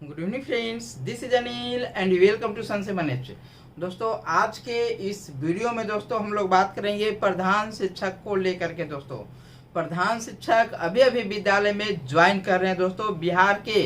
Good evening friends, this is Anil and welcome to sun से manage. दोस्तों, आज के इस वीडियो में दोस्तों हम लोग बात करेंगे प्रधान शिक्षक को लेकर के। दोस्तों, प्रधान शिक्षक अभी अभी विद्यालय में ज्वाइन कर रहे हैं। दोस्तों, बिहार के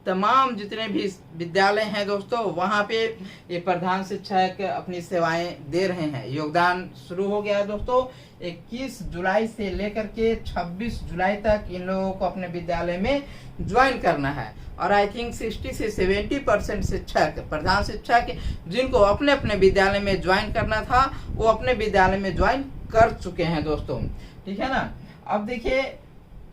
तमाम जितने भी विद्यालय हैं दोस्तों, वहाँ पे ये प्रधान शिक्षक अपनी सेवाएं दे रहे हैं। योगदान शुरू हो गया है दोस्तों। 21 जुलाई से लेकर के 26 जुलाई तक इन लोगों को अपने विद्यालय में ज्वाइन करना है। और आई थिंक 60 से 70% शिक्षक, प्रधान शिक्षक जिनको अपने अपने विद्यालय में ज्वाइन करना था, वो अपने विद्यालय में ज्वाइन कर चुके हैं दोस्तों। ठीक है ना। अब देखिए,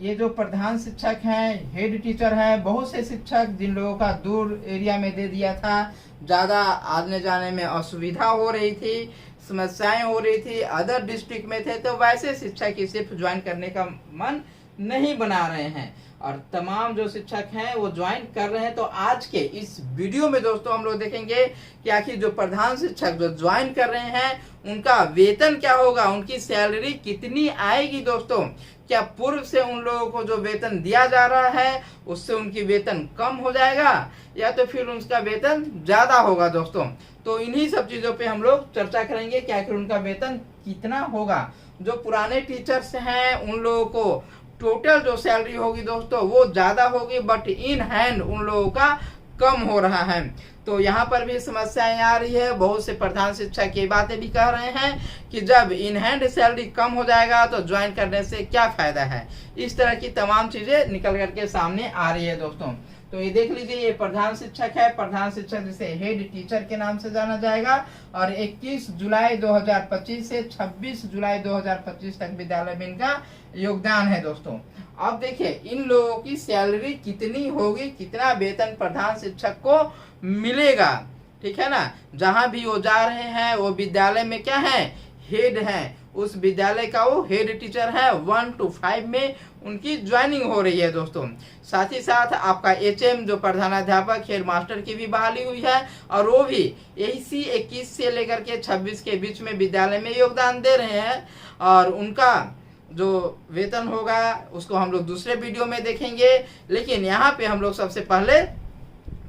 ये जो प्रधान शिक्षक हैं, हेड टीचर हैं, बहुत से शिक्षक जिन लोगों का दूर एरिया में दे दिया था, ज़्यादा आने जाने में असुविधा हो रही थी, समस्याएं हो रही थी, अदर डिस्ट्रिक्ट में थे, तो वैसे शिक्षक ही सिर्फ ज्वाइन करने का मन नहीं बना रहे हैं और तमाम जो शिक्षक हैं वो ज्वाइन कर रहे हैं। तो आज के इस वीडियो में दोस्तों हम लोग देखेंगे कि आखिर जो प्रधान शिक्षक जो ज्वाइन कर रहे हैं उनका वेतन क्या होगा, उनकी सैलरी कितनी आएगी। दोस्तों, क्या पूर्व से उन लोगों को जो वेतन दिया जा रहा है उससे उनकी वेतन कम हो जाएगा या तो फिर उनका वेतन ज्यादा होगा। दोस्तों, तो इन्हीं सब चीजों पे हम लोग चर्चा करेंगे कि आखिर उनका वेतन कितना होगा। जो पुराने टीचर्स हैं उन लोगों को टोटल जो सैलरी होगी दोस्तों वो ज्यादा होगी, बट इन हैंड उन लोगों का कम हो रहा है। तो यहाँ पर भी समस्याएं आ रही है। बहुत से प्रधान शिक्षक ये बातें भी कह रहे हैं कि जब इन हैंड सैलरी कम हो जाएगा तो ज्वाइन करने से क्या फायदा है। इस तरह की तमाम चीजें निकल करके सामने आ रही है दोस्तों। तो ये देख लीजिए, ये प्रधान शिक्षक है। प्रधान शिक्षक जिसे हेड टीचर के नाम से जाना जाएगा और 21 जुलाई 2025 से 26 जुलाई 2025 तक विद्यालय में इनका योगदान है दोस्तों। अब देखिए, इन लोगों की सैलरी कितनी होगी, कितना वेतन प्रधान शिक्षक को मिलेगा। ठीक है ना। जहां भी वो जा रहे हैं वो विद्यालय में क्या है, हेड है, उस विद्यालय का वो हेड टीचर है। 1 to 5 में उनकी ज्वाइनिंग हो रही है दोस्तों। साथ ही साथ आपका HM जो प्रधानाध्यापक हेड मास्टर की भी बहाली हुई है और वो भी इसी 21 से लेकर के 26 के बीच में विद्यालय में योगदान दे रहे हैं। और उनका जो वेतन होगा उसको हम लोग दूसरे वीडियो में देखेंगे, लेकिन यहाँ पे हम लोग सबसे पहले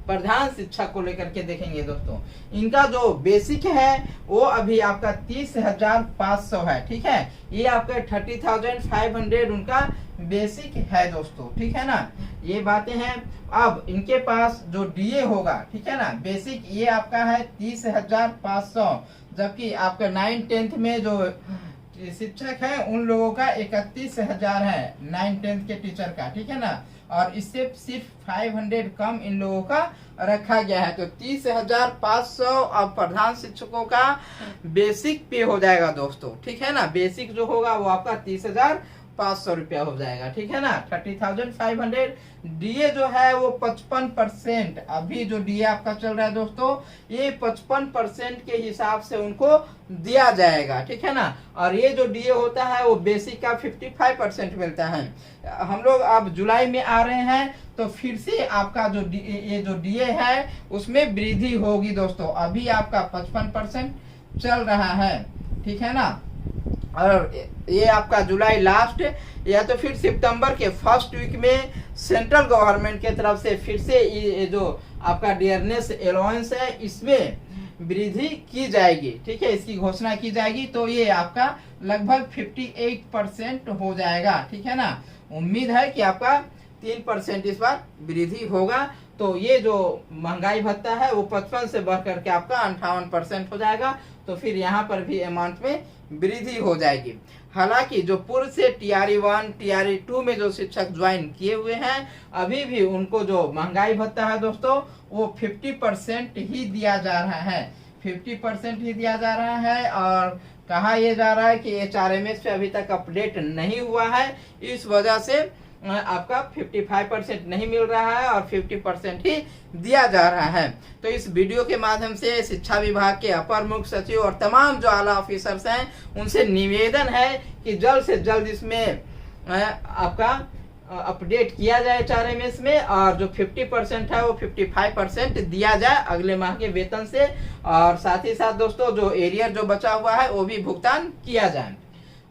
प्रधान शिक्षक को लेकर के देखेंगे दोस्तों। इनका जो बेसिक है वो अभी आपका 30,500 है। ठीक है, ये आपका 30,500 उनका बेसिक है दोस्तों। ठीक है ना, ये बातें हैं। अब इनके पास जो DA होगा, ठीक है ना, बेसिक ये आपका है 30,500, जबकि आपका 9th-10th में जो शिक्षक है उन लोगों का 31,000 है 9th-10th के टीचर का। ठीक है ना, और इससे सिर्फ 500 कम इन लोगों का रखा गया है। तो 30,500 अब प्रधान शिक्षकों का बेसिक पे हो जाएगा दोस्तों। ठीक है ना, बेसिक जो होगा वो आपका 30,500 रुपया हो जाएगा। ठीक है ना, 30,500। DA जो है वो 55%, अभी जो DA आपका चल रहा है दोस्तों, ये 55% के हिसाब से उनको दिया जाएगा। ठीक है ना, और ये जो DA होता है वो बेसिक का 55% मिलता है। हम लोग अब जुलाई में आ रहे हैं तो फिर से आपका जो ये जो DA है उसमें वृद्धि होगी दोस्तों। अभी आपका 55% चल रहा है। ठीक है ना, और ये आपका जुलाई लास्ट या तो फिर सितंबर के फर्स्ट वीक में सेंट्रल गवर्नमेंट के तरफ से फिर से ये जो आपका डियरनेस अलाउंस है इसमें वृद्धि की जाएगी। ठीक है, इसकी घोषणा की जाएगी। तो ये आपका लगभग 58% हो जाएगा। ठीक है ना, उम्मीद है कि आपका 3% इस बार वृद्धि होगा। तो ये जो महंगाई भत्ता है वो 55 से बढ़ करके आपका 58% हो जाएगा। तो फिर यहाँ पर भी अमाउंट में वृद्धि हो जाएगी। हालांकि जो पूर्व से TRE1 TRE2 में जो शिक्षक ज्वाइन किए हुए हैं अभी भी उनको जो महंगाई भत्ता है दोस्तों वो 50% ही दिया जा रहा है। 50% ही दिया जा रहा है। और कहा यह जा रहा है कि HRMS पे अभी तक अपडेट नहीं हुआ है, इस वजह से आपका 55% नहीं मिल रहा है और 50% ही दिया जा रहा है। तो इस वीडियो के माध्यम से शिक्षा विभाग के अपर मुख्य सचिव और तमाम जो आला ऑफिसर्स हैं उनसे निवेदन है कि जल्द से जल्द इसमें आपका अपडेट किया जाए HRMS में, और जो 50% है वो 55% दिया जाए अगले माह के वेतन से। और साथ ही साथ दोस्तों जो एरियर जो बचा हुआ है वो भी भुगतान किया जाए।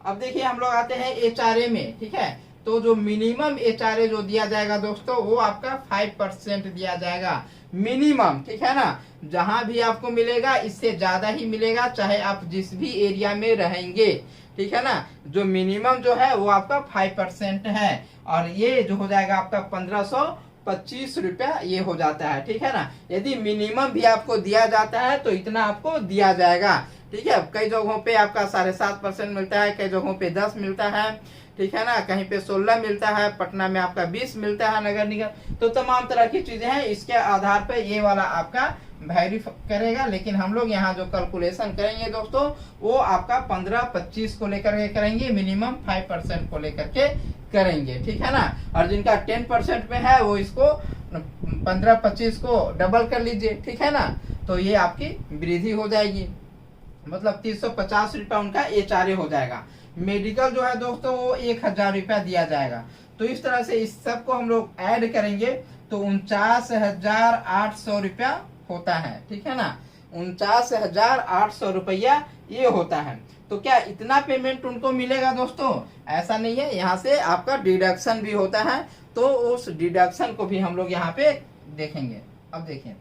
अब देखिए, हम लोग आते हैं HRA में। ठीक है, तो जो मिनिमम HRA जो दिया जाएगा दोस्तों वो आपका 5% दिया जाएगा मिनिमम, ठीक है ना। जहां भी आपको मिलेगा इससे ज्यादा ही मिलेगा, चाहे आप जिस भी एरिया में रहेंगे, ठीक है ना। जो मिनिमम जो है वो आपका 5% है, और ये जो हो जाएगा आपका 1525 रुपया ये हो जाता है, ठीक है ना। यदि मिनिमम भी आपको दिया जाता है तो इतना आपको दिया जाएगा, ठीक है। कई जगहों पे आपका 7.5% मिलता है, कई जगहों पे 10 मिलता है, ठीक है ना। कहीं पे 16 मिलता है, पटना में आपका 20 मिलता है नगर निगम। तो तमाम तरह की चीजें हैं, इसके आधार पर ये वाला आपका वैरी करेगा। लेकिन हम लोग यहाँ जो कैलकुलेशन करेंगे दोस्तों वो आपका 15-25 को लेकर के करेंगे, मिनिमम 5% को लेकर के करेंगे, ठीक है ना। और जिनका 10% में है वो इसको 15-25 को डबल कर लीजिए, ठीक है ना। तो ये आपकी वृद्धि हो जाएगी, मतलब 350 रुपया उनका HRA हो जाएगा। मेडिकल जो है दोस्तों वो 1000 रुपया दिया जाएगा। तो इस तरह से इस सब को हम लोग ऐड करेंगे तो 49,800 रुपया होता है, ठीक है ना। 49,800 रुपया ये होता है। तो क्या इतना पेमेंट उनको मिलेगा दोस्तों? ऐसा नहीं है, यहाँ से आपका डिडक्शन भी होता है, तो उस डिडक्शन को भी हम लोग यहाँ पे देखेंगे। अब देखें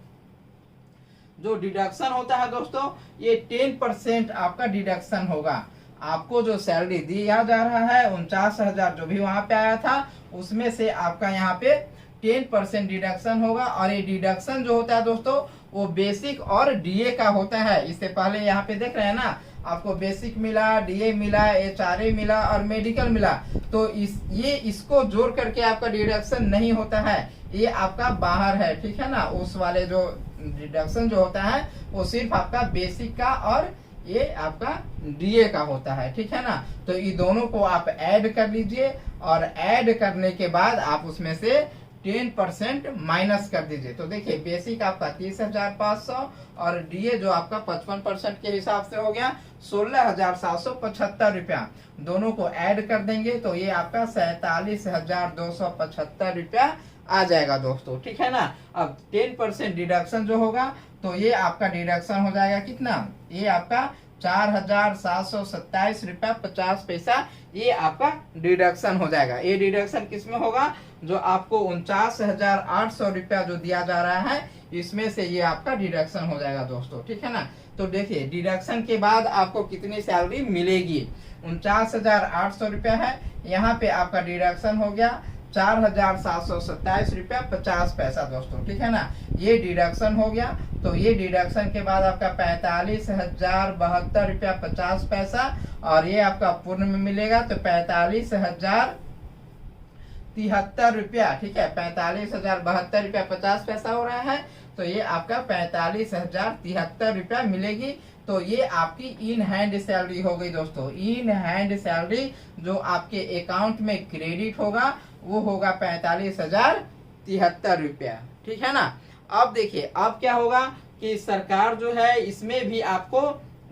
जो डिडक्शन होता है दोस्तों ये 10% आपका डिडक्शन होगा। आपको जो सैलरी दिया जा रहा है 49,000 जो भी वहां पे आया था उसमें से आपका यहाँ पे 10% डिडक्शन होगा। और ये डिडक्शन जो होता है दोस्तों वो बेसिक और DA का होता है। इससे पहले यहाँ पे देख रहे हैं ना, आपको बेसिक मिला, DA मिला, HRA मिला और मेडिकल मिला। तो इसको जोड़ करके आपका डिडक्शन नहीं होता है, ये आपका बाहर है, ठीक है ना। उस वाले जो डिडक्शन जो होता है वो सिर्फ आपका बेसिक का और ये आपका DA का होता है, ठीक है ना। तो ये दोनों को आप ऐड कर लीजिए और ऐड करने के बाद आप उसमें से 10% माइनस कर दीजिए। तो देखिए बेसिक आपका 30,500 और DA जो आपका 55% के हिसाब से हो गया 16,775 रुपया। दोनों को ऐड कर देंगे तो ये आपका 47,275 रुपया आ जाएगा दोस्तों, ठीक है ना। अब 10% डिडक्शन जो होगा तो ये आपका डिडक्शन हो जाएगा कितना, ये आपका 4,727 रुपया 50 पैसा ये आपका डिडक्शन हो जाएगा। ये डिडक्शन किसमें होगा, जो आपको 49,800 रुपया जो दिया जा रहा है इसमें से ये आपका डिडक्शन हो जाएगा दोस्तों, ठीक है ना। तो देखिए डिडक्शन के बाद आपको कितनी सैलरी मिलेगी, 49,800 रुपया है, यहाँ पे आपका डिडक्शन हो गया 4,727 रुपया 50 पैसा दोस्तों, ठीक है ना। ये डिडक्शन हो गया। तो ये डिडक्शन के बाद आपका 45,072 रुपया 50 पैसा और ये आपका पूर्ण में मिलेगा तो 45,073 रुपया, ठीक है। 45,072 रुपया 50 पैसा हो रहा है, तो ये आपका 45,073 रुपया मिलेगी। तो ये आपकी इन हैंड सैलरी हो गई दोस्तों। इन हैंड सैलरी जो आपके अकाउंट में क्रेडिट होगा वो होगा 45,073 रुपया, ठीक है ना। अब देखिए अब क्या होगा कि सरकार जो है इसमें भी आपको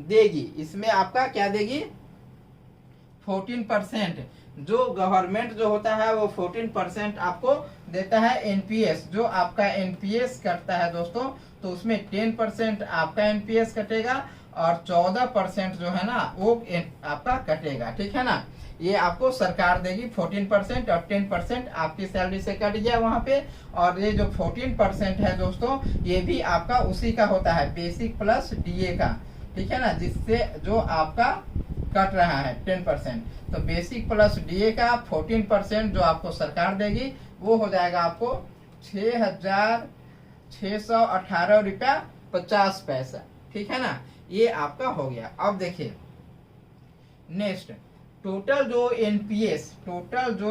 देगी, इसमें आपका क्या देगी 14%। जो गवर्नमेंट जो होता है वो 14% आपको देता है। NPS जो आपका NPS कटता है दोस्तों तो उसमें 10% आपका NPS कटेगा और 14% जो है ना वो आपका कटेगा, ठीक है ना। ये आपको सरकार देगी 14% और 10% आपकी सैलरी से कट गया वहां पे। और ये जो 14% है दोस्तों ये भी आपका उसी का होता है, बेसिक प्लस DA का, ठीक है ना, जिससे जो आपका कट रहा है 10%। तो बेसिक प्लस DA का 14% जो आपको सरकार देगी वो हो जाएगा आपको 6,618 रुपया 50 पैसा, ठीक है ना। ये आपका हो गया। अब देखिए नेक्स्ट टोटल जो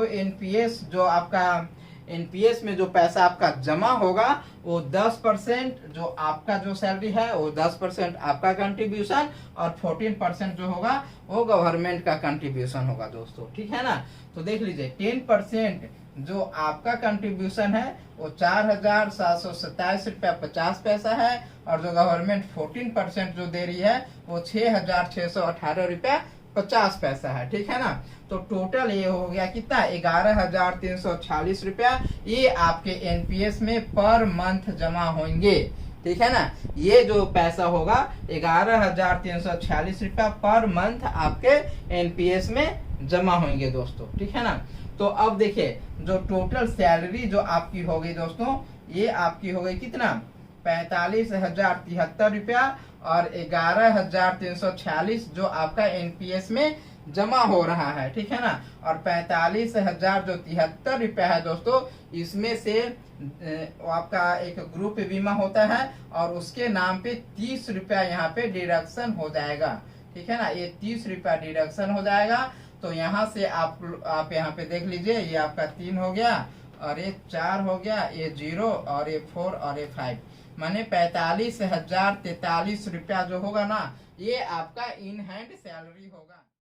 एनपीएस जो आपका एनपीएस में जो पैसा आपका जमा होगा वो 10% जो आपका जो सैलरी है वो 10% आपका कंट्रीब्यूशन और 14% जो होगा वो गवर्नमेंट का कंट्रीब्यूशन होगा दोस्तों, ठीक है ना। तो देख लीजिए 10% जो आपका कंट्रीब्यूशन है वो 4,727 रुपया 50 पैसा है और जो गवर्नमेंट 14% जो दे रही है वो 6,618 रुपया 50 पैसा है, ठीक है ना। तो टोटल ये हो गया कितना 11,346 रुपया ये आपके एनपीएस में पर मंथ जमा होंगे, ठीक है ना। ये जो पैसा होगा 11,346 रुपया पर मंथ आपके एनपीएस में जमा होंगे दोस्तों, ठीक है ना। तो अब देखिए जो टोटल सैलरी जो आपकी हो गई दोस्तों, ये आपकी हो गई कितना, 45,073 रुपया और 11,346 जो आपका एनपीएस में जमा हो रहा है, ठीक है ना। और 45,000 जो 73 रुपया है दोस्तों, इसमें से आपका एक ग्रुप बीमा होता है और उसके नाम पे 30 रुपया यहाँ पे डिडक्शन हो जाएगा, ठीक है ना। ये 30 रुपया डिडक्शन हो जाएगा। तो यहाँ से आप यहाँ पे देख लीजिए, ये आपका 3 हो गया और ये 4 हो गया, ये 0 और ये 4 और ये 5, माने 45,043 रुपया जो होगा ना, ये आपका इन हैंड सैलरी होगा।